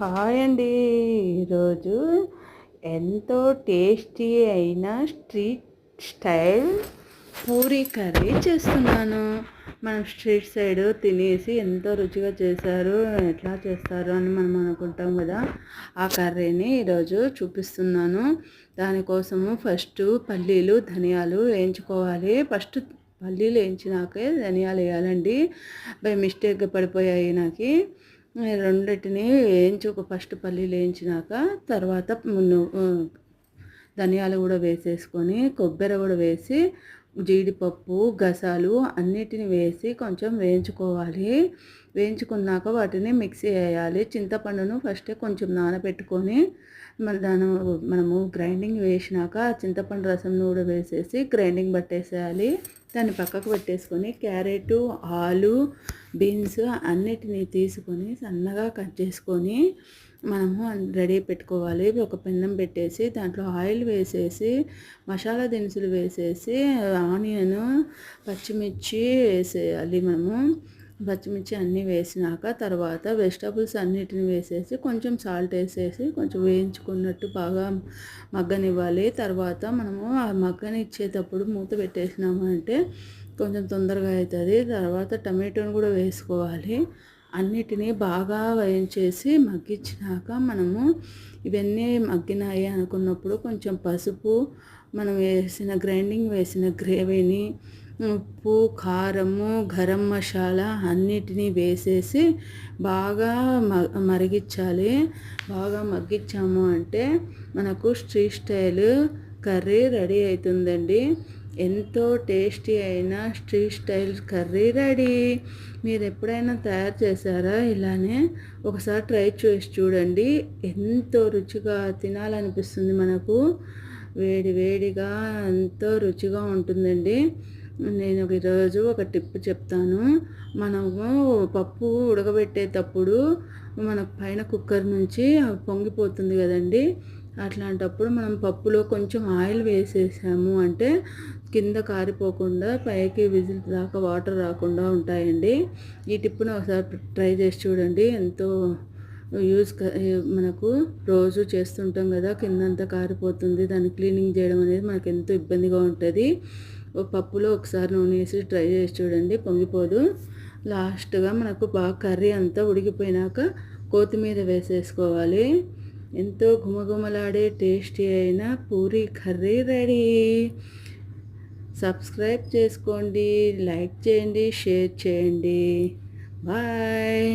Hi అండి. ఈరోజు ఎంతో టేస్టీ అయిన స్ట్రీట్ స్టైల్ పూరీ కర్రీ చేస్తున్నాను. మనం స్ట్రీట్ సైడ్ తినేసి ఎంతో రుచిగా చేశారు, ఎట్లా చేస్తారు అని మనం అనుకుంటాం కదా. ఆ కర్రీని ఈరోజు చూపిస్తున్నాను. దానికోసము ఫస్ట్ పల్లీలు ధనియాలు వేయించుకోవాలి. ఫస్ట్ పల్లీలు వేయించినాకే ధనియాలు వేయాలండి. బై మిస్టేక్గా పడిపోయాయి నాకు. రెండింటిని ఫస్ట్ పల్లీలు వేయించినాక తర్వాత ధనియాలు కూడా వేసేసుకొని కొబ్బరి కూడా వేసి జీడిపప్పు గసాలు అన్నిటిని వేసి కొంచెం వేయించుకోవాలి. వేయించుకున్నాక వాటిని మిక్సీ వేయాలి. చింతపండును ఫస్టే కొంచెం నానబెట్టుకొని మనము గ్రైండింగ్ వేసినాక చింతపండు రసం కూడా వేసేసి గ్రైండింగ్ పట్టేసేయాలి. దాన్ని పక్కకు పెట్టేసుకొని క్యారెట్ ఆలు బీన్స్ అన్నిటినీ తీసుకొని సన్నగా కట్ చేసుకొని మనము రెడీ పెట్టుకోవాలి. ఒక పెన్నం పెట్టేసి దాంట్లో ఆయిల్ వేసేసి మసాలా దినుసులు వేసేసి ఆనియన్ పచ్చిమిర్చి వేసేయాలి. మనము పచ్చిమిర్చి అన్నీ వేసినాక తర్వాత వెజిటబుల్స్ అన్నిటిని వేసేసి కొంచెం సాల్ట్ వేసేసి కొంచెం వేయించుకున్నట్టు బాగా మగ్గనివ్వాలి. తర్వాత మనము ఆ మగ్గనిచ్చేటప్పుడు మూత పెట్టేసినాము అంటే కొంచెం తొందరగా అవుతుంది. తర్వాత టమాటోని కూడా వేసుకోవాలి. అన్నిటినీ బాగా వేయించేసి మగ్గించినాక మనము ఇవన్నీ మగ్గినాయి అనుకున్నప్పుడు కొంచెం పసుపు, మనం గ్రైండింగ్ వేసిన గ్రేవీని, ఉప్పు కారము గరం మసాలా అన్నిటినీ వేసేసి బాగా మరిగించాలి. బాగా మగ్గించాము అంటే మనకు స్ట్రీట్ స్టైల్ కర్రీ రెడీ అవుతుందండి. ఎంతో టేస్టీ అయిన స్ట్రీట్ స్టైల్ కర్రీ రెడీ. మీరు ఎప్పుడైనా తయారు చేశారా? ఇలానే ఒకసారి ట్రై చేసి చూడండి. ఎంతో రుచిగా తినాలనిపిస్తుంది. మనకు వేడి వేడిగా ఎంతో రుచిగా ఉంటుందండి. నేను ఈరోజు ఒక టిప్ చెప్తాను. మనము పప్పు ఉడకబెట్టేటప్పుడు మనకు పైన కుక్కర్ నుంచి పొంగిపోతుంది కదండి. అట్లాంటప్పుడు మనం పప్పులో కొంచెం ఆయిల్ వేసేసాము అంటే కింద కారిపోకుండా పైకి విజిల్ దాకా వాటర్ రాకుండా ఉంటాయండి. ఈ టిప్పును ఒకసారి ట్రై చేసి చూడండి. ఎంతో మనకు రోజు చేస్తుంటాం కదా, కిందంతా కారిపోతుంది. దాన్ని క్లీనింగ్ చేయడం అనేది మనకు ఎంతో ఇబ్బందిగా ఉంటుంది. పప్పులో ఒకసారి నూనె వేసి ట్రై చేసి చూడండి, పొంగిపోదు. లాస్ట్గా మనకు బాగా కర్రీ అంతా ఉడికిపోయినాక కొత్తిమీర వేసేసుకోవాలి. ఎంతో గుమగుమలాడే టేస్టీ అయిన పూరీ కర్రీ రెడీ. సబ్స్క్రైబ్ చేసుకోండి, లైక్ చేయండి, షేర్ చేయండి. బాయ్.